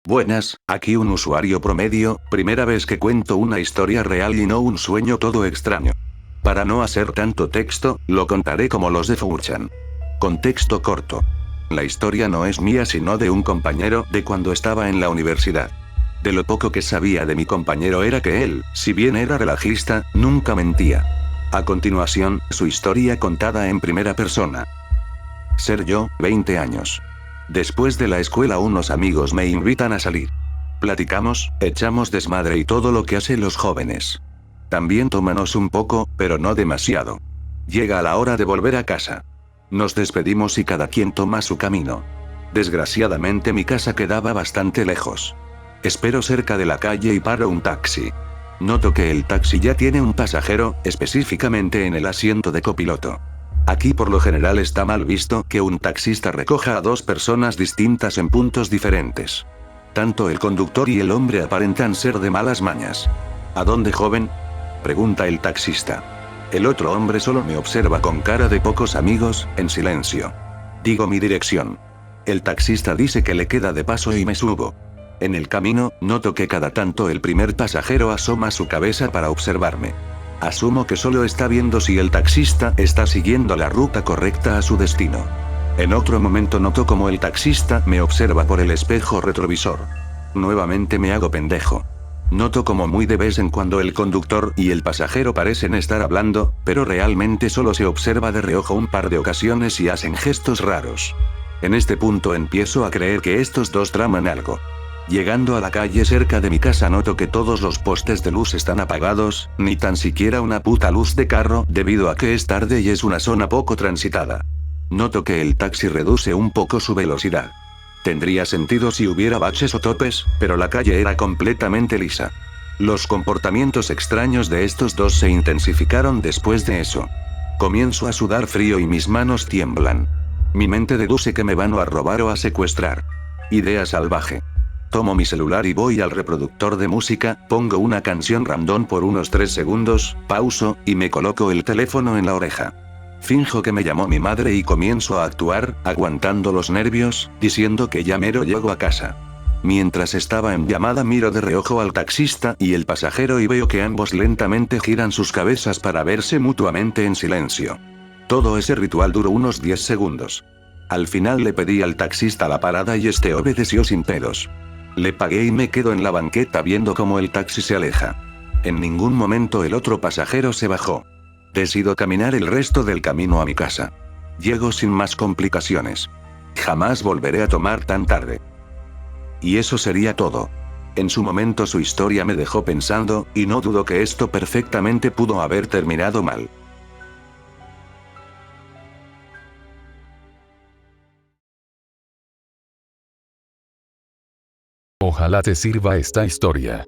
Buenas, aquí un usuario promedio, primera vez que cuento una historia real y no un sueño todo extraño. Para no hacer tanto texto, lo contaré como los de 4chan. Contexto corto. La historia no es mía sino de un compañero de cuando estaba en la universidad. De lo poco que sabía de mi compañero era que él, si bien era relajista, nunca mentía. A continuación, su historia contada en primera persona. Sergio, 20 años. Después de la escuela unos amigos me invitan a salir. Platicamos, echamos desmadre y todo lo que hacen los jóvenes. También tomamos un poco, pero no demasiado. Llega la hora de volver a casa. Nos despedimos y cada quien toma su camino. Desgraciadamente mi casa quedaba bastante lejos. Espero cerca de la calle y paro un taxi. Noto que el taxi ya tiene un pasajero, específicamente en el asiento de copiloto. Aquí por lo general está mal visto que un taxista recoja a dos personas distintas en puntos diferentes. Tanto el conductor y el hombre aparentan ser de malas mañas. ¿A dónde, joven?, pregunta el taxista. El otro hombre solo me observa con cara de pocos amigos, en silencio. Digo mi dirección. El taxista dice que le queda de paso y me subo. En el camino, noto que cada tanto el primer pasajero asoma su cabeza para observarme. Asumo que solo está viendo si el taxista está siguiendo la ruta correcta a su destino. En otro momento noto como el taxista me observa por el espejo retrovisor. Nuevamente me hago pendejo. Noto como muy de vez en cuando el conductor y el pasajero parecen estar hablando, pero realmente solo se observa de reojo un par de ocasiones y hacen gestos raros. En este punto empiezo a creer que estos dos traman algo. Llegando a la calle cerca de mi casa noto que todos los postes de luz están apagados, ni tan siquiera una puta luz de carro, debido a que es tarde y es una zona poco transitada. Noto que el taxi reduce un poco su velocidad. Tendría sentido si hubiera baches o topes, pero la calle era completamente lisa. Los comportamientos extraños de estos dos se intensificaron después de eso. Comienzo a sudar frío y mis manos tiemblan. Mi mente deduce que me van a robar o a secuestrar. Idea salvaje. Tomo mi celular y voy al reproductor de música, pongo una canción random por unos 3 segundos, pauso, y me coloco el teléfono en la oreja. Finjo que me llamó mi madre y comienzo a actuar, aguantando los nervios, diciendo que ya mero llego a casa. Mientras estaba en llamada miro de reojo al taxista y el pasajero y veo que ambos lentamente giran sus cabezas para verse mutuamente en silencio. Todo ese ritual duró unos 10 segundos. Al final le pedí al taxista la parada y este obedeció sin pedos. Le pagué y me quedo en la banqueta viendo cómo el taxi se aleja. En ningún momento el otro pasajero se bajó. Decido caminar el resto del camino a mi casa. Llego sin más complicaciones. Jamás volveré a tomar tan tarde. Y eso sería todo. En su momento su historia me dejó pensando, y no dudo que esto perfectamente pudo haber terminado mal. Ojalá te sirva esta historia.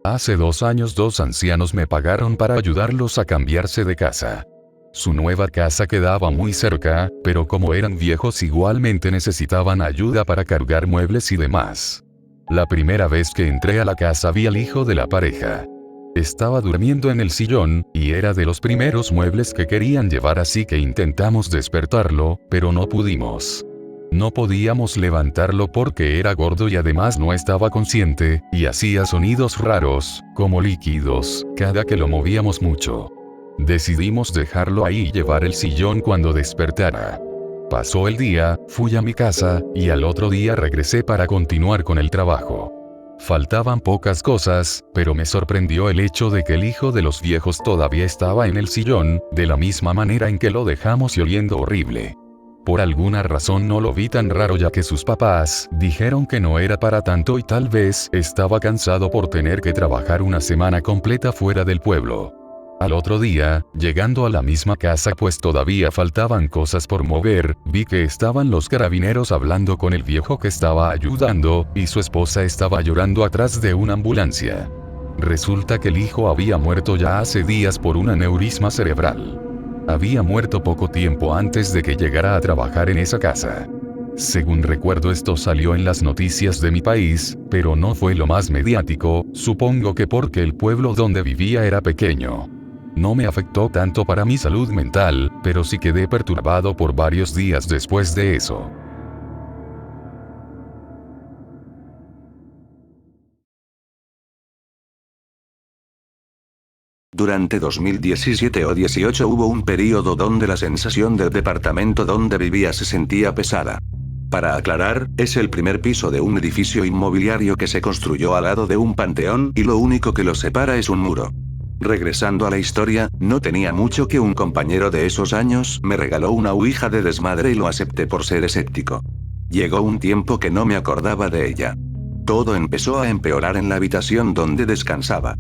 Hace 2 años 2 ancianos me pagaron para ayudarlos a cambiarse de casa. Su nueva casa quedaba muy cerca, pero como eran viejos igualmente necesitaban ayuda para cargar muebles y demás. La primera vez que entré a la casa vi al hijo de la pareja. Estaba durmiendo en el sillón, y era de los primeros muebles que querían llevar, así que intentamos despertarlo, pero no pudimos. No podíamos levantarlo porque era gordo y además no estaba consciente, y hacía sonidos raros, como líquidos, cada que lo movíamos mucho. Decidimos dejarlo ahí y llevar el sillón cuando despertara. Pasó el día, fui a mi casa, y al otro día regresé para continuar con el trabajo. Faltaban pocas cosas, pero me sorprendió el hecho de que el hijo de los viejos todavía estaba en el sillón, de la misma manera en que lo dejamos y oliendo horrible. Por alguna razón no lo vi tan raro, ya que sus papás dijeron que no era para tanto y tal vez estaba cansado por tener que trabajar una semana completa fuera del pueblo. Al otro día, llegando a la misma casa pues todavía faltaban cosas por mover, vi que estaban los carabineros hablando con el viejo que estaba ayudando, y su esposa estaba llorando atrás de una ambulancia. Resulta que el hijo había muerto ya hace días por un aneurisma cerebral. Había muerto poco tiempo antes de que llegara a trabajar en esa casa. Según recuerdo esto salió en las noticias de mi país, pero no fue lo más mediático, supongo que porque el pueblo donde vivía era pequeño. No me afectó tanto para mi salud mental, pero sí quedé perturbado por varios días después de eso. Durante 2017 o 18 hubo un periodo donde la sensación del departamento donde vivía se sentía pesada. Para aclarar, es el primer piso de un edificio inmobiliario que se construyó al lado de un panteón y lo único que lo separa es un muro. Regresando a la historia, no tenía mucho que un compañero de esos años me regaló una ouija de desmadre y lo acepté por ser escéptico. Llegó un tiempo que no me acordaba de ella. Todo empezó a empeorar en la habitación donde descansaba.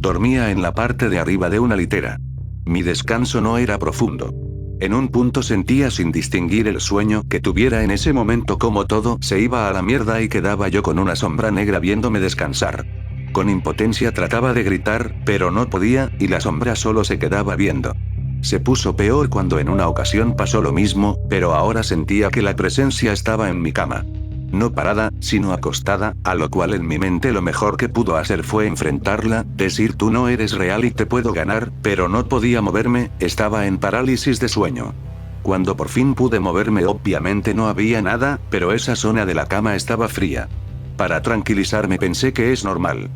Dormía en la parte de arriba de una litera. Mi descanso no era profundo. En un punto sentía sin distinguir el sueño que tuviera en ese momento como todo se iba a la mierda y quedaba yo con una sombra negra viéndome descansar. Con impotencia trataba de gritar, pero no podía, y la sombra solo se quedaba viendo. Se puso peor cuando en una ocasión pasó lo mismo, pero ahora sentía que la presencia estaba en mi cama. No parada, sino acostada, a lo cual en mi mente lo mejor que pudo hacer fue enfrentarla, decir tú no eres real y te puedo ganar, pero no podía moverme, estaba en parálisis de sueño. Cuando por fin pude moverme obviamente no había nada, pero esa zona de la cama estaba fría. Para tranquilizarme pensé que es normal.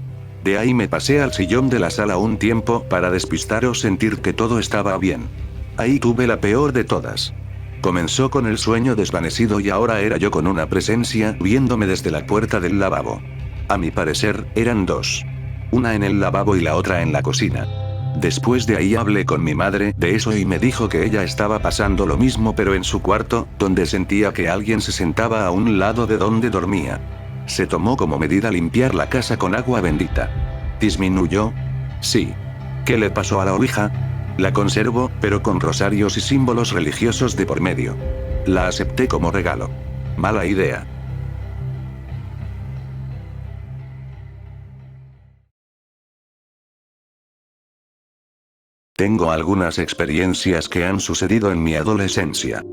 De ahí me pasé al sillón de la sala un tiempo para despistar o sentir que todo estaba bien. Ahí tuve la peor de todas. Comenzó con el sueño desvanecido y ahora era yo con una presencia viéndome desde la puerta del lavabo. A mi parecer, eran dos. Una en el lavabo y la otra en la cocina. Después de ahí hablé con mi madre de eso y me dijo que ella estaba pasando lo mismo pero en su cuarto, donde sentía que alguien se sentaba a un lado de donde dormía. Se tomó como medida limpiar la casa con agua bendita. ¿Disminuyó? Sí. ¿Qué le pasó a la ouija? La conservo, pero con rosarios y símbolos religiosos de por medio. La acepté como regalo. Mala idea. Tengo algunas experiencias que han sucedido en mi adolescencia.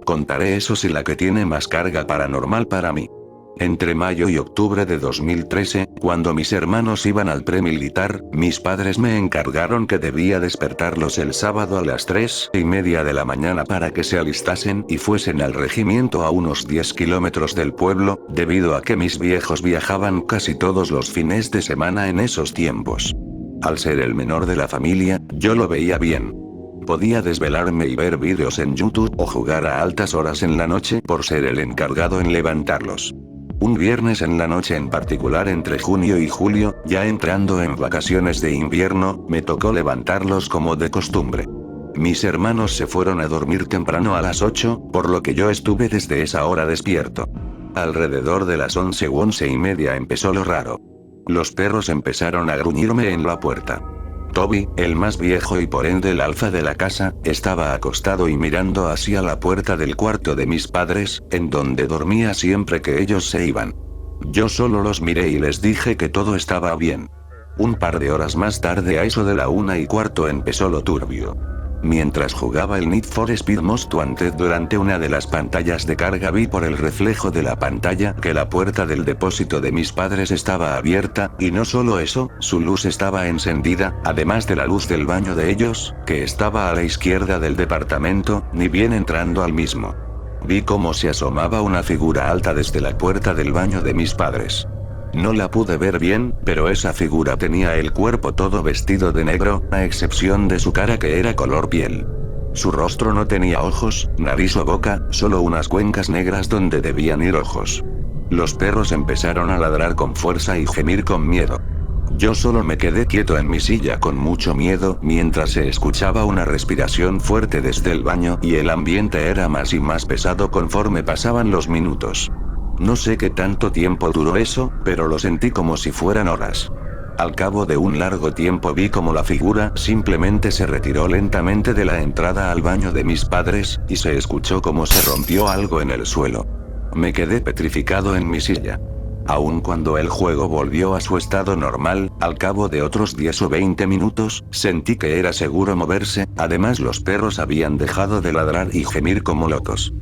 Contaré eso si la que tiene más carga paranormal para mí. Entre mayo y octubre de 2013, cuando mis hermanos iban al premilitar, mis padres me encargaron que debía despertarlos el sábado a las 3:30 de la mañana para que se alistasen y fuesen al regimiento a unos 10 kilómetros del pueblo, debido a que mis viejos viajaban casi todos los fines de semana en esos tiempos. Al ser el menor de la familia, yo lo veía bien. Podía desvelarme y ver vídeos en YouTube o jugar a altas horas en la noche por ser el encargado en levantarlos. Un viernes en la noche en particular entre junio y julio, ya entrando en vacaciones de invierno, me tocó levantarlos como de costumbre. Mis hermanos se fueron a dormir temprano a las 8, por lo que yo estuve desde esa hora despierto. Alrededor de las 11 u 11:30 empezó lo raro. Los perros empezaron a gruñirme en la puerta. Toby, el más viejo y por ende el alfa de la casa, estaba acostado y mirando hacia la puerta del cuarto de mis padres, en donde dormía siempre que ellos se iban. Yo solo los miré y les dije que todo estaba bien. Un par de horas más tarde a eso de la 1:15 empezó lo turbio. Mientras jugaba el Need for Speed Most Wanted durante una de las pantallas de carga vi por el reflejo de la pantalla que la puerta del depósito de mis padres estaba abierta, y no solo eso, su luz estaba encendida, además de la luz del baño de ellos, que estaba a la izquierda del departamento, ni bien entrando al mismo. Vi cómo se asomaba una figura alta desde la puerta del baño de mis padres. No la pude ver bien, pero esa figura tenía el cuerpo todo vestido de negro, a excepción de su cara que era color piel. Su rostro no tenía ojos, nariz o boca, solo unas cuencas negras donde debían ir ojos. Los perros empezaron a ladrar con fuerza y gemir con miedo. Yo solo me quedé quieto en mi silla con mucho miedo mientras se escuchaba una respiración fuerte desde el baño y el ambiente era más y más pesado conforme pasaban los minutos. No sé qué tanto tiempo duró eso, pero lo sentí como si fueran horas. Al cabo de un largo tiempo vi como la figura simplemente se retiró lentamente de la entrada al baño de mis padres, y se escuchó como se rompió algo en el suelo. Me quedé petrificado en mi silla. Aun cuando el juego volvió a su estado normal, al cabo de otros 10 o 20 minutos, sentí que era seguro moverse, además los perros habían dejado de ladrar y gemir como locos.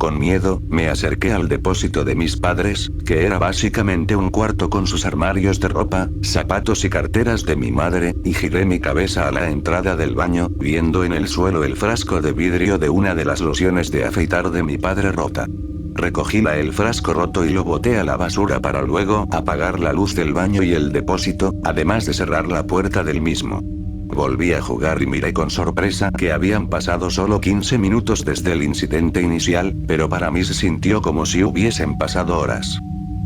Con miedo, me acerqué al depósito de mis padres, que era básicamente un cuarto con sus armarios de ropa, zapatos y carteras de mi madre, y giré mi cabeza a la entrada del baño, viendo en el suelo el frasco de vidrio de una de las lociones de afeitar de mi padre rota. Recogí el frasco roto y lo boté a la basura para luego apagar la luz del baño y el depósito, además de cerrar la puerta del mismo. Volví a jugar y miré con sorpresa que habían pasado solo 15 minutos desde el incidente inicial, pero para mí se sintió como si hubiesen pasado horas.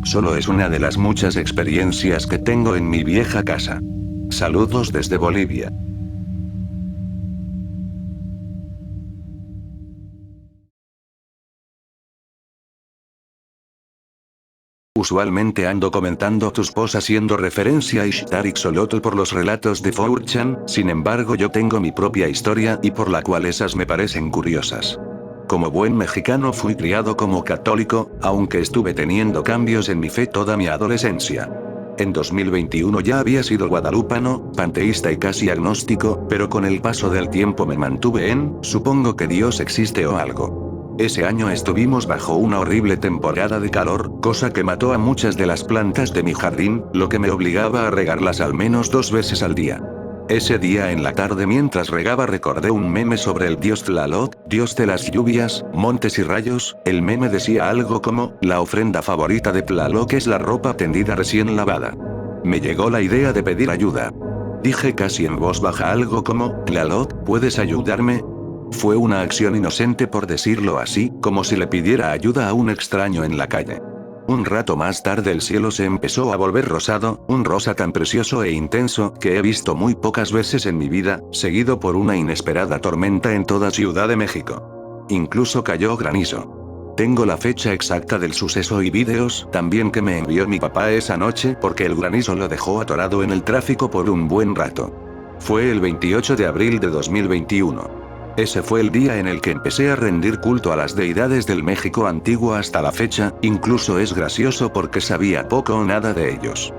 Solo es una de las muchas experiencias que tengo en mi vieja casa. Saludos desde Bolivia. Usualmente ando comentando tus posts haciendo referencia a Ishtar Xolotl por los relatos de 4chan, sin embargo yo tengo mi propia historia y por la cual esas me parecen curiosas. Como buen mexicano fui criado como católico, aunque estuve teniendo cambios en mi fe toda mi adolescencia. En 2021 ya había sido guadalupano, panteísta y casi agnóstico, pero con el paso del tiempo me mantuve supongo que Dios existe o algo. Ese año estuvimos bajo una horrible temporada de calor, cosa que mató a muchas de las plantas de mi jardín, lo que me obligaba a regarlas al menos 2 veces al día. Ese día en la tarde mientras regaba recordé un meme sobre el dios Tlaloc, dios de las lluvias, montes y rayos. El meme decía algo como, la ofrenda favorita de Tlaloc es la ropa tendida recién lavada. Me llegó la idea de pedir ayuda. Dije casi en voz baja algo como, Tlaloc, ¿puedes ayudarme? Fue una acción inocente por decirlo así, como si le pidiera ayuda a un extraño en la calle. Un rato más tarde el cielo se empezó a volver rosado, un rosa tan precioso e intenso que he visto muy pocas veces en mi vida, seguido por una inesperada tormenta en toda Ciudad de México. Incluso cayó granizo. Tengo la fecha exacta del suceso y vídeos también que me envió mi papá esa noche porque el granizo lo dejó atorado en el tráfico por un buen rato. Fue el 28 de abril de 2021. Ese fue el día en el que empecé a rendir culto a las deidades del México antiguo hasta la fecha, incluso es gracioso porque sabía poco o nada de ellos.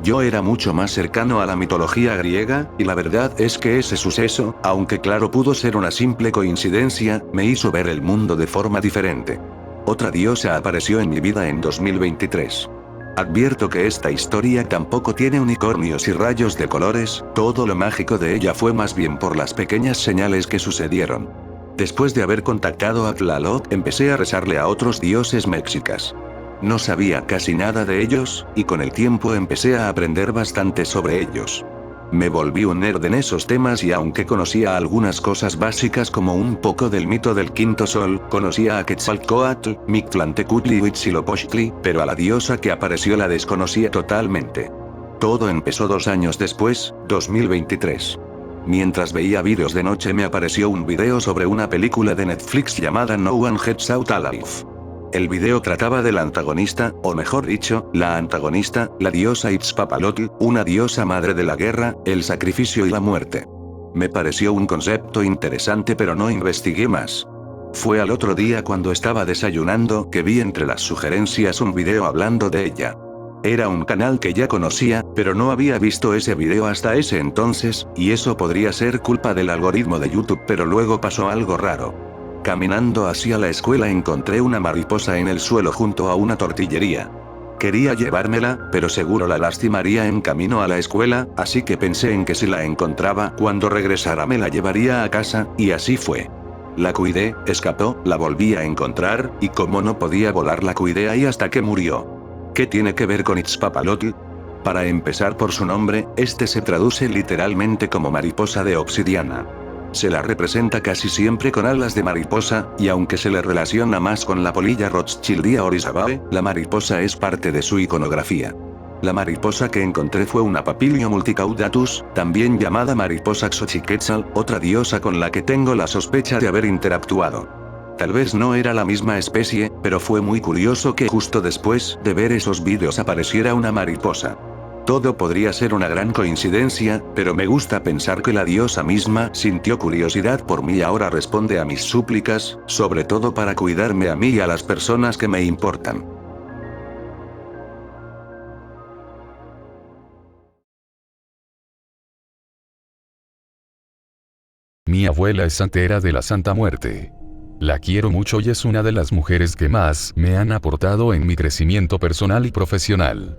Yo era mucho más cercano a la mitología griega, y la verdad es que ese suceso, aunque claro pudo ser una simple coincidencia, me hizo ver el mundo de forma diferente. Otra diosa apareció en mi vida en 2023. Advierto que esta historia tampoco tiene unicornios y rayos de colores, todo lo mágico de ella fue más bien por las pequeñas señales que sucedieron. Después de haber contactado a Tlaloc, empecé a rezarle a otros dioses mexicas. No sabía casi nada de ellos, y con el tiempo empecé a aprender bastante sobre ellos. Me volví un nerd en esos temas y aunque conocía algunas cosas básicas como un poco del mito del quinto sol, conocía a Quetzalcóatl, Mictlantecutli y Huitzilopochtli, pero a la diosa que apareció la desconocía totalmente. Todo empezó 2 años después, 2023. Mientras veía vídeos de noche me apareció un video sobre una película de Netflix llamada No One Gets Out Alive. El video trataba del antagonista, o mejor dicho, la antagonista, la diosa Itzpapalotl, una diosa madre de la guerra, el sacrificio y la muerte. Me pareció un concepto interesante pero no investigué más. Fue al otro día cuando estaba desayunando que vi entre las sugerencias un video hablando de ella. Era un canal que ya conocía, pero no había visto ese video hasta ese entonces, y eso podría ser culpa del algoritmo de YouTube, pero luego pasó algo raro. Caminando hacia la escuela encontré una mariposa en el suelo junto a una tortillería. Quería llevármela, pero seguro la lastimaría en camino a la escuela, así que pensé en que si la encontraba cuando regresara me la llevaría a casa, y así fue. La cuidé, escapó, la volví a encontrar, y como no podía volar la cuidé ahí hasta que murió. ¿Qué tiene que ver con Itzpapalotl? Para empezar por su nombre, este se traduce literalmente como mariposa de obsidiana. Se la representa casi siempre con alas de mariposa, y aunque se le relaciona más con la polilla Rothschildia orizabae, la mariposa es parte de su iconografía. La mariposa que encontré fue una Papilio multicaudatus, también llamada mariposa Xochiquetzal, otra diosa con la que tengo la sospecha de haber interactuado. Tal vez no era la misma especie, pero fue muy curioso que justo después de ver esos vídeos apareciera una mariposa. Todo podría ser una gran coincidencia, pero me gusta pensar que la diosa misma sintió curiosidad por mí y ahora responde a mis súplicas, sobre todo para cuidarme a mí y a las personas que me importan. Mi abuela es santera de la Santa Muerte. La quiero mucho y es una de las mujeres que más me han aportado en mi crecimiento personal y profesional.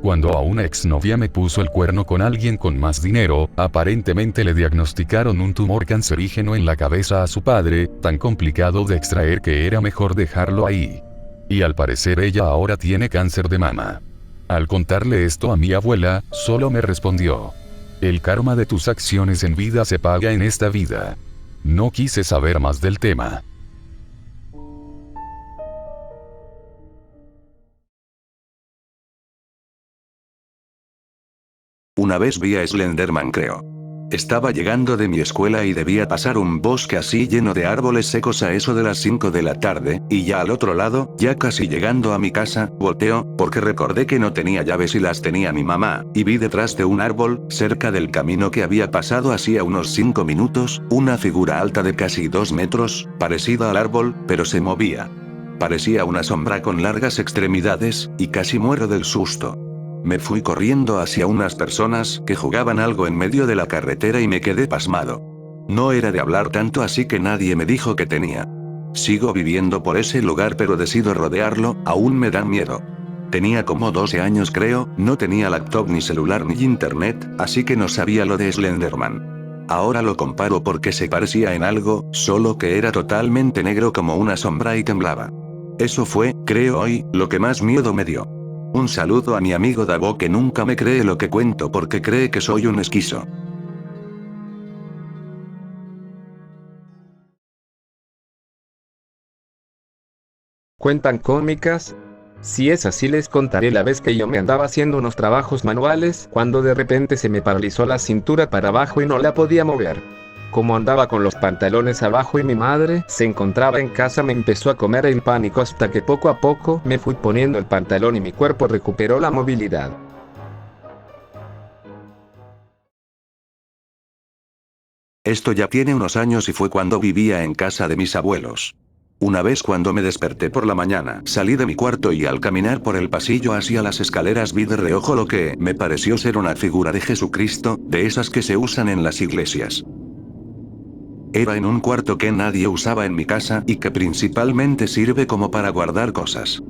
Cuando a una exnovia me puso el cuerno con alguien con más dinero, aparentemente le diagnosticaron un tumor cancerígeno en la cabeza a su padre, tan complicado de extraer que era mejor dejarlo ahí. Y al parecer ella ahora tiene cáncer de mama. Al contarle esto a mi abuela, solo me respondió: El karma de tus acciones en vida se paga en esta vida. No quise saber más del tema. Una vez vi a Slenderman, creo. Estaba llegando de mi escuela y debía pasar un bosque así lleno de árboles secos a eso de las 5 de la tarde, y ya al otro lado, ya casi llegando a mi casa, volteo, porque recordé que no tenía llaves y las tenía mi mamá, y vi detrás de un árbol, cerca del camino que había pasado hacía unos 5 minutos, una figura alta de casi 2 metros, parecida al árbol, pero se movía. Parecía una sombra con largas extremidades, y casi muero del susto. Me fui corriendo hacia unas personas que jugaban algo en medio de la carretera y me quedé pasmado. No era de hablar tanto, así que nadie me dijo que tenía. Sigo viviendo por ese lugar, pero decido rodearlo, aún me da miedo. Tenía como 12 años, creo, no tenía laptop ni celular ni internet, así que no sabía lo de Slenderman. Ahora lo comparo porque se parecía en algo, solo que era totalmente negro como una sombra y temblaba. Eso fue, creo hoy, lo que más miedo me dio. Un saludo a mi amigo Davo, que nunca me cree lo que cuento porque cree que soy un esquizo. ¿Cuentan cómicas? Si es así, les contaré la vez que yo me andaba haciendo unos trabajos manuales, cuando de repente se me paralizó la cintura para abajo y no la podía mover. Como andaba con los pantalones abajo y mi madre se encontraba en casa, me empezó a comer el pánico hasta que poco a poco me fui poniendo el pantalón y mi cuerpo recuperó la movilidad. Esto ya tiene unos años y fue cuando vivía en casa de mis abuelos. Una vez cuando me desperté por la mañana, salí de mi cuarto y al caminar por el pasillo hacia las escaleras vi de reojo lo que me pareció ser una figura de Jesucristo, de esas que se usan en las iglesias. Era en un cuarto que nadie usaba en mi casa y que principalmente sirve como para guardar cosas.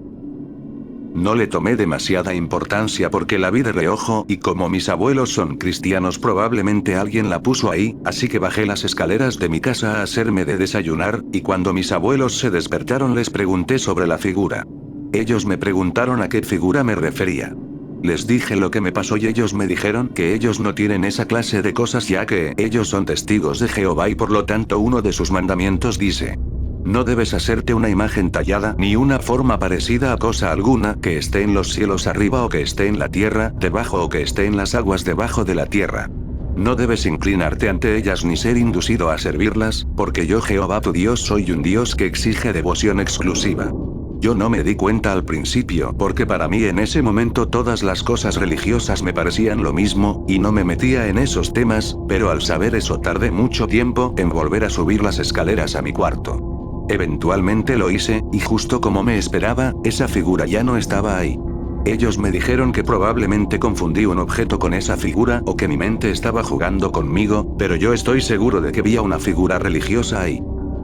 No le tomé demasiada importancia porque la vi de reojo y como mis abuelos son cristianos probablemente alguien la puso ahí, así que bajé las escaleras de mi casa a hacerme de desayunar, y cuando mis abuelos se despertaron les pregunté sobre la figura. Ellos me preguntaron a qué figura me refería. Les dije lo que me pasó y ellos me dijeron que ellos no tienen esa clase de cosas ya que ellos son testigos de Jehová y por lo tanto uno de sus mandamientos dice: no debes hacerte una imagen tallada ni una forma parecida a cosa alguna que esté en los cielos arriba o que esté en la tierra debajo o que esté en las aguas debajo de la tierra. No debes inclinarte ante ellas ni ser inducido a servirlas, porque yo Jehová tu Dios soy un Dios que exige devoción exclusiva. Yo no me di cuenta al principio porque para mí en ese momento todas las cosas religiosas me parecían lo mismo, y no me metía en esos temas, pero al saber eso tardé mucho tiempo en volver a subir las escaleras a mi cuarto. Eventualmente lo hice, y justo como me esperaba, esa figura ya no estaba ahí. Ellos me dijeron que probablemente confundí un objeto con esa figura o que mi mente estaba jugando conmigo, pero yo estoy seguro de que vi a una figura religiosa ahí.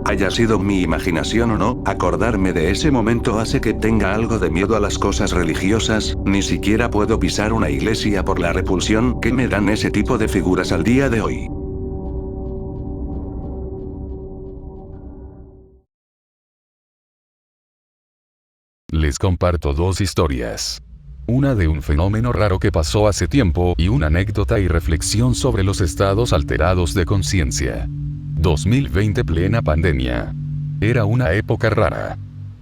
Haya sido mi imaginación o no, acordarme de ese momento hace que tenga algo de miedo a las cosas religiosas, ni siquiera puedo pisar una iglesia por la repulsión que me dan ese tipo de figuras al día de hoy. Les comparto dos historias. Una de un fenómeno raro que pasó hace tiempo y una anécdota y reflexión sobre los estados alterados de conciencia. 2020, plena pandemia. Era una época rara.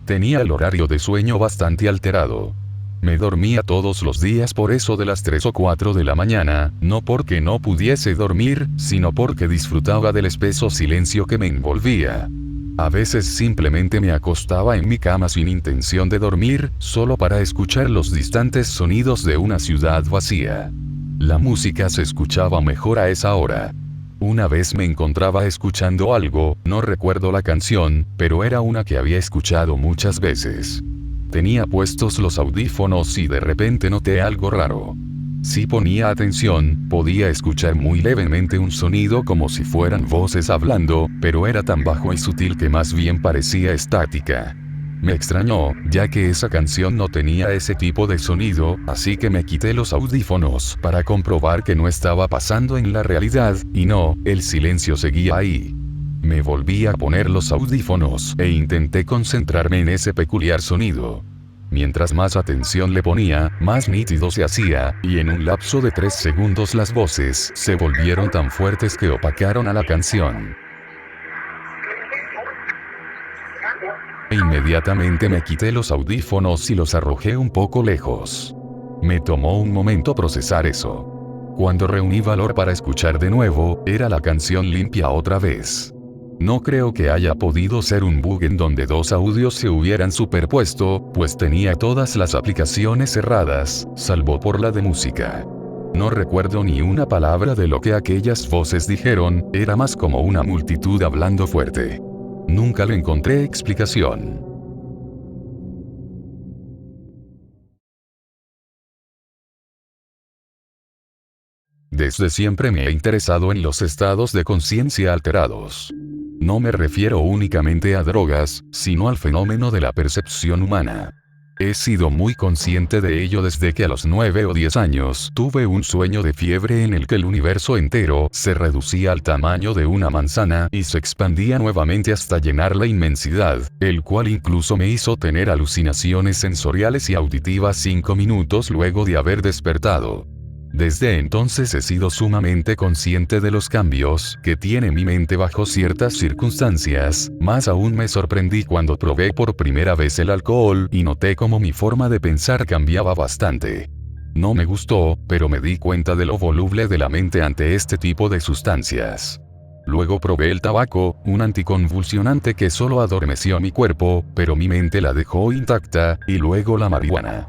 Tenía el horario de sueño bastante alterado. Me dormía todos los días por eso de las 3 o 4 de la mañana, no porque no pudiese dormir, sino porque disfrutaba del espeso silencio que me envolvía. A veces simplemente me acostaba en mi cama sin intención de dormir, solo para escuchar los distantes sonidos de una ciudad vacía. La música se escuchaba mejor a esa hora. Una vez me encontraba escuchando algo, no recuerdo la canción, pero era una que había escuchado muchas veces. Tenía puestos los audífonos y de repente noté algo raro. Si ponía atención, podía escuchar muy levemente un sonido como si fueran voces hablando, pero era tan bajo y sutil que más bien parecía estática. Me extrañó, ya que esa canción no tenía ese tipo de sonido, así que me quité los audífonos para comprobar que no estaba pasando en la realidad, y no, el silencio seguía ahí. Me volví a poner los audífonos e intenté concentrarme en ese peculiar sonido. Mientras más atención le ponía, más nítido se hacía, y en un lapso de 3 segundos las voces se volvieron tan fuertes que opacaron a la canción. Inmediatamente me quité los audífonos y los arrojé un poco lejos. Me tomó un momento procesar eso. Cuando reuní valor para escuchar de nuevo, era la canción limpia otra vez. No creo que haya podido ser un bug en donde dos audios se hubieran superpuesto, pues tenía todas las aplicaciones cerradas, salvo por la de música. No recuerdo ni una palabra de lo que aquellas voces dijeron, era más como una multitud hablando fuerte. Nunca le encontré explicación. Desde siempre me he interesado en los estados de conciencia alterados. No me refiero únicamente a drogas, sino al fenómeno de la percepción humana. He sido muy consciente de ello desde que a los 9 o 10 años tuve un sueño de fiebre en el que el universo entero se reducía al tamaño de una manzana y se expandía nuevamente hasta llenar la inmensidad, el cual incluso me hizo tener alucinaciones sensoriales y auditivas 5 minutos luego de haber despertado. Desde entonces he sido sumamente consciente de los cambios que tiene mi mente bajo ciertas circunstancias, más aún me sorprendí cuando probé por primera vez el alcohol y noté cómo mi forma de pensar cambiaba bastante. No me gustó, pero me di cuenta de lo voluble de la mente ante este tipo de sustancias. Luego probé el tabaco, un anticonvulsionante que solo adormeció mi cuerpo, pero mi mente la dejó intacta, y luego la marihuana.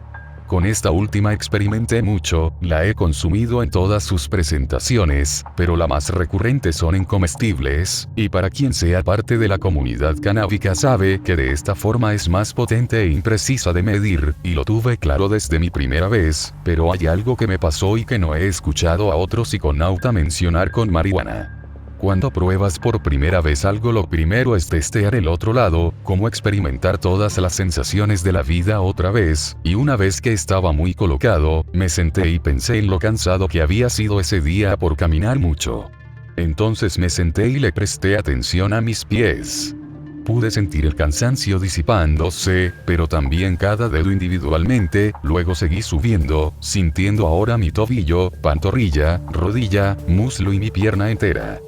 Con esta última experimenté mucho, la he consumido en todas sus presentaciones, pero la más recurrente son en comestibles, y para quien sea parte de la comunidad canábica sabe que de esta forma es más potente e imprecisa de medir, y lo tuve claro desde mi primera vez, pero hay algo que me pasó y que no he escuchado a otro psiconauta mencionar con marihuana. Cuando pruebas por primera vez algo, lo primero es testear el otro lado, como experimentar todas las sensaciones de la vida otra vez, y una vez que estaba muy colocado, me senté y pensé en lo cansado que había sido ese día por caminar mucho. Entonces me senté y le presté atención a mis pies. Pude sentir el cansancio disipándose, pero también cada dedo individualmente, luego seguí subiendo, sintiendo ahora mi tobillo, pantorrilla, rodilla, muslo y mi pierna entera.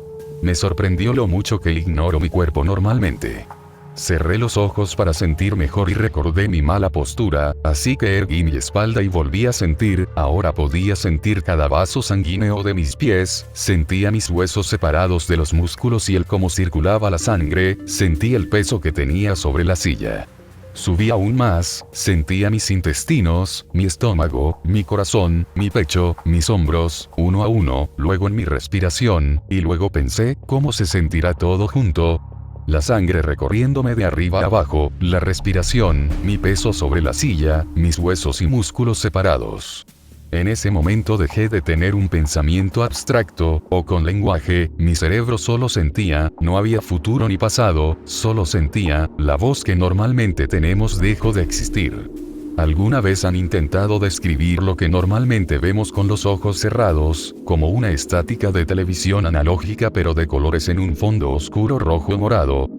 Me sorprendió lo mucho que ignoro mi cuerpo normalmente. Cerré los ojos para sentir mejor y recordé mi mala postura, así que erguí mi espalda y volví a sentir, ahora podía sentir cada vaso sanguíneo de mis pies, sentía mis huesos separados de los músculos y el cómo circulaba la sangre, sentí el peso que tenía sobre la silla. Subí aún más, sentía mis intestinos, mi estómago, mi corazón, mi pecho, mis hombros, uno a uno, luego en mi respiración, y luego pensé, ¿cómo se sentirá todo junto? La sangre recorriéndome de arriba a abajo, la respiración, mi peso sobre la silla, mis huesos y músculos separados. En ese momento dejé de tener un pensamiento abstracto, o con lenguaje, mi cerebro solo sentía, no había futuro ni pasado, solo sentía, la voz que normalmente tenemos dejó de existir. ¿Alguna vez han intentado describir lo que normalmente vemos con los ojos cerrados, como una estática de televisión analógica pero de colores en un fondo oscuro rojo o morado?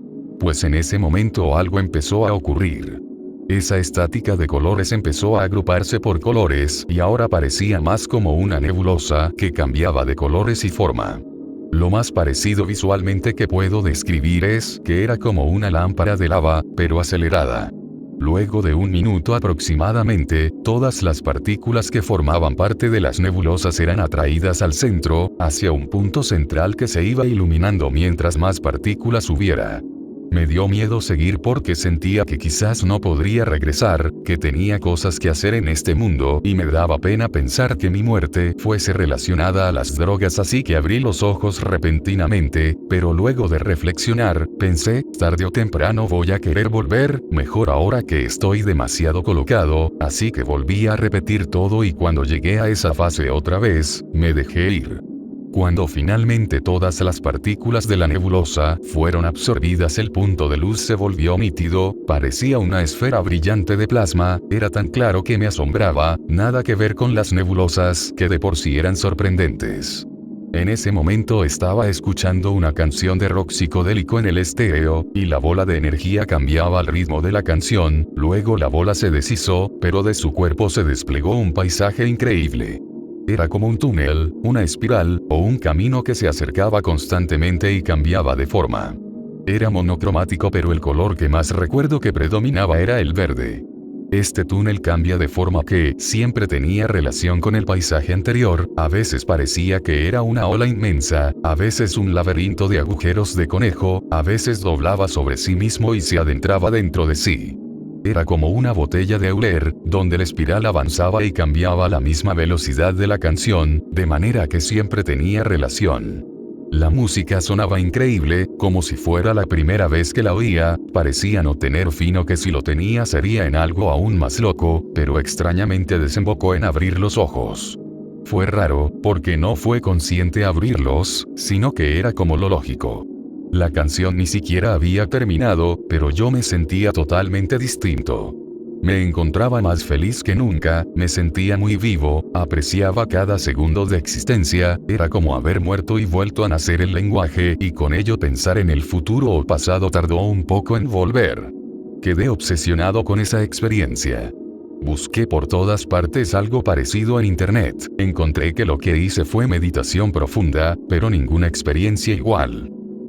Pues en ese momento algo empezó a ocurrir. Esa estática de colores empezó a agruparse por colores y ahora parecía más como una nebulosa que cambiaba de colores y forma. Lo más parecido visualmente que puedo describir es que era como una lámpara de lava, pero acelerada. Luego de un minuto aproximadamente, todas las partículas que formaban parte de las nebulosas eran atraídas al centro, hacia un punto central que se iba iluminando mientras más partículas hubiera. Me dio miedo seguir porque sentía que quizás no podría regresar, que tenía cosas que hacer en este mundo y me daba pena pensar que mi muerte fuese relacionada a las drogas, así que abrí los ojos repentinamente, pero luego de reflexionar, pensé, tarde o temprano voy a querer volver, mejor ahora que estoy demasiado colocado, así que volví a repetir todo y cuando llegué a esa fase otra vez, me dejé ir. Cuando finalmente todas las partículas de la nebulosa fueron absorbidas, el punto de luz se volvió nítido, parecía una esfera brillante de plasma, era tan claro que me asombraba, nada que ver con las nebulosas que de por sí eran sorprendentes. En ese momento estaba escuchando una canción de rock psicodélico en el estéreo, y la bola de energía cambiaba al ritmo de la canción, luego la bola se deshizo, pero de su cuerpo se desplegó un paisaje increíble. Era como un túnel, una espiral, o un camino que se acercaba constantemente y cambiaba de forma. Era monocromático, pero el color que más recuerdo que predominaba era el verde. Este túnel cambia de forma que siempre tenía relación con el paisaje anterior, a veces parecía que era una ola inmensa, a veces un laberinto de agujeros de conejo, a veces doblaba sobre sí mismo y se adentraba dentro de sí. Era como una botella de Euler, donde la espiral avanzaba y cambiaba a la misma velocidad de la canción, de manera que siempre tenía relación. La música sonaba increíble, como si fuera la primera vez que la oía, parecía no tener fin o que si lo tenía sería en algo aún más loco, pero extrañamente desembocó en abrir los ojos. Fue raro, porque no fue consciente abrirlos, sino que era como lo lógico. La canción ni siquiera había terminado, pero yo me sentía totalmente distinto. Me encontraba más feliz que nunca, me sentía muy vivo, apreciaba cada segundo de existencia, era como haber muerto y vuelto a nacer el lenguaje, y con ello pensar en el futuro o pasado tardó un poco en volver. Quedé obsesionado con esa experiencia. Busqué por todas partes algo parecido en internet, encontré que lo que hice fue meditación profunda, pero ninguna experiencia igual.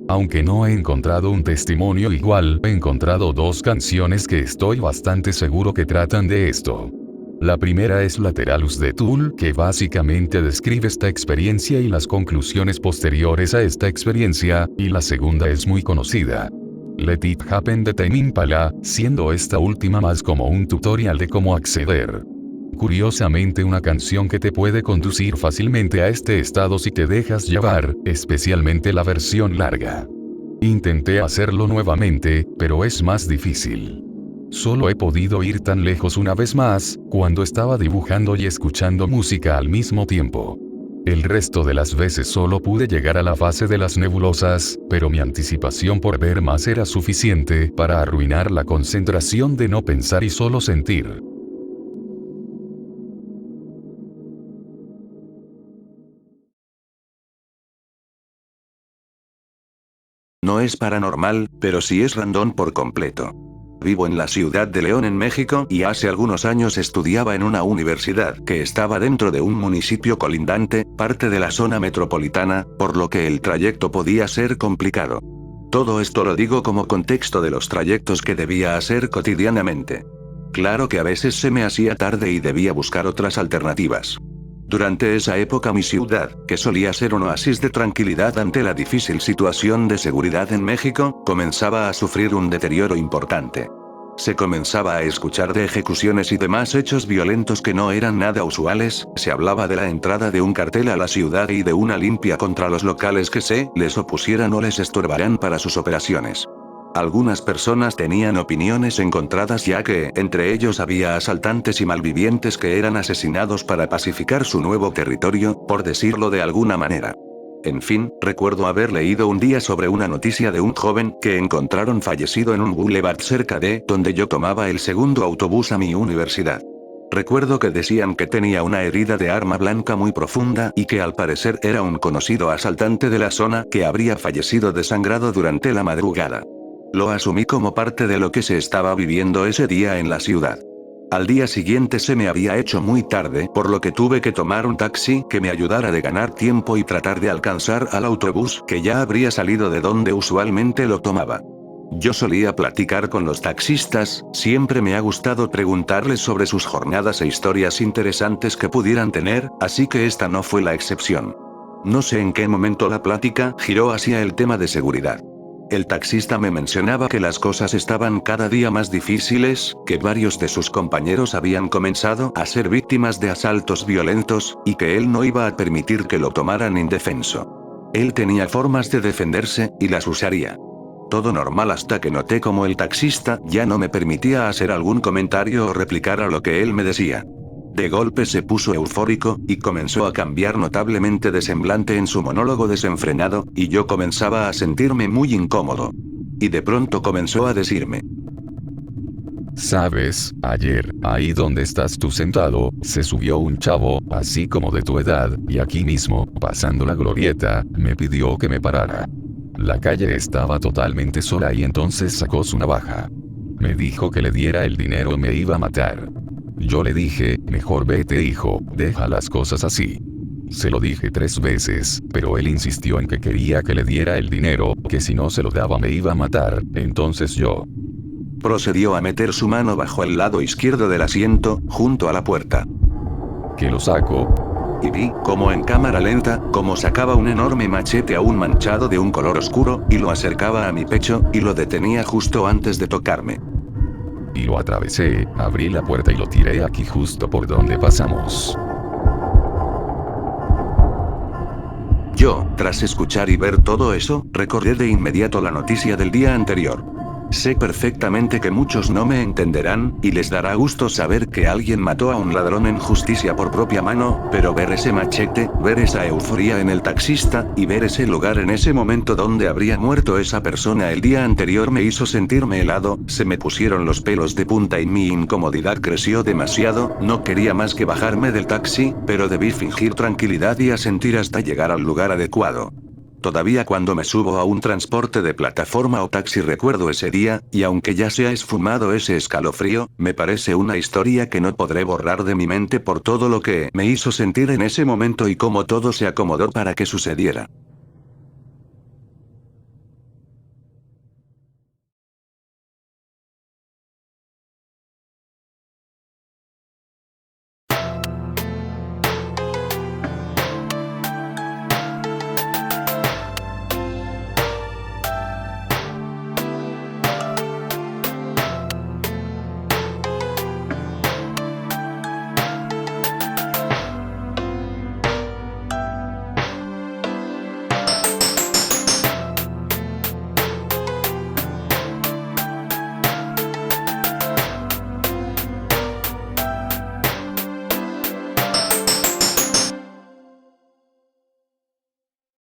Aunque no he encontrado un testimonio igual, he encontrado dos canciones que estoy bastante seguro que tratan de esto. La primera es Lateralus de Tool, que básicamente describe esta experiencia y las conclusiones posteriores a esta experiencia, y la segunda es muy conocida. Let It Happen de Tame Impala, siendo esta última más como un tutorial de cómo acceder. Curiosamente, una canción que te puede conducir fácilmente a este estado si te dejas llevar, especialmente la versión larga. Intenté hacerlo nuevamente, pero es más difícil. Solo he podido ir tan lejos una vez más, cuando estaba dibujando y escuchando música al mismo tiempo. El resto de las veces solo pude llegar a la fase de las nebulosas, pero mi anticipación por ver más era suficiente para arruinar la concentración de no pensar y solo sentir. No es paranormal, pero sí es random por completo. Vivo en la ciudad de León en México y hace algunos años estudiaba en una universidad que estaba dentro de un municipio colindante, parte de la zona metropolitana, por lo que el trayecto podía ser complicado. Todo esto lo digo como contexto de los trayectos que debía hacer cotidianamente. Claro que a veces se me hacía tarde y debía buscar otras alternativas. Durante esa época mi ciudad, que solía ser un oasis de tranquilidad ante la difícil situación de seguridad en México, comenzaba a sufrir un deterioro importante. Se comenzaba a escuchar de ejecuciones y demás hechos violentos que no eran nada usuales, se hablaba de la entrada de un cartel a la ciudad y de una limpia contra los locales que se les opusieran o les estorbarán para sus operaciones. Algunas personas tenían opiniones encontradas ya que, entre ellos había asaltantes y malvivientes que eran asesinados para pacificar su nuevo territorio, por decirlo de alguna manera. En fin, recuerdo haber leído un día sobre una noticia de un joven que encontraron fallecido en un boulevard cerca de donde yo tomaba el segundo autobús a mi universidad. Recuerdo que decían que tenía una herida de arma blanca muy profunda y que al parecer era un conocido asaltante de la zona que habría fallecido desangrado durante la madrugada. Lo asumí como parte de lo que se estaba viviendo ese día en la ciudad. Al día siguiente se me había hecho muy tarde, por lo que tuve que tomar un taxi que me ayudara de ganar tiempo y tratar de alcanzar al autobús que ya habría salido de donde usualmente lo tomaba. Yo solía platicar con los taxistas, siempre me ha gustado preguntarles sobre sus jornadas e historias interesantes que pudieran tener, así que esta no fue la excepción. No sé en qué momento la plática giró hacia el tema de seguridad. El taxista me mencionaba que las cosas estaban cada día más difíciles, que varios de sus compañeros habían comenzado a ser víctimas de asaltos violentos, y que él no iba a permitir que lo tomaran indefenso. Él tenía formas de defenderse, y las usaría. Todo normal hasta que noté como el taxista ya no me permitía hacer algún comentario o replicar a lo que él me decía. De golpe se puso eufórico, y comenzó a cambiar notablemente de semblante en su monólogo desenfrenado, y yo comenzaba a sentirme muy incómodo. Y de pronto comenzó a decirme: Sabes, ayer, ahí donde estás tú sentado, se subió un chavo, así como de tu edad, y aquí mismo, pasando la glorieta, me pidió que me parara. La calle estaba totalmente sola y entonces sacó su navaja. Me dijo que le diera el dinero, me iba a matar. Yo le dije, mejor vete hijo, deja las cosas así. Se lo dije 3 veces, pero él insistió en que quería que le diera el dinero, que si no se lo daba me iba a matar, entonces yo... Procedió a meter su mano bajo el lado izquierdo del asiento, junto a la puerta. Que lo saco. Y vi, como en cámara lenta, como sacaba un enorme machete aún manchado de un color oscuro, y lo acercaba a mi pecho, y lo detenía justo antes de tocarme. Y lo atravesé, abrí la puerta y lo tiré aquí justo por donde pasamos. Yo, tras escuchar y ver todo eso, recordé de inmediato la noticia del día anterior. Sé perfectamente que muchos no me entenderán, y les dará gusto saber que alguien mató a un ladrón en justicia por propia mano, pero ver ese machete, ver esa euforía en el taxista, y ver ese lugar en ese momento donde habría muerto esa persona el día anterior me hizo sentirme helado, se me pusieron los pelos de punta y mi incomodidad creció demasiado, no quería más que bajarme del taxi, pero debí fingir tranquilidad y asentir hasta llegar al lugar adecuado. Todavía cuando me subo a un transporte de plataforma o taxi recuerdo ese día, y aunque ya se ha esfumado ese escalofrío, me parece una historia que no podré borrar de mi mente por todo lo que me hizo sentir en ese momento y cómo todo se acomodó para que sucediera.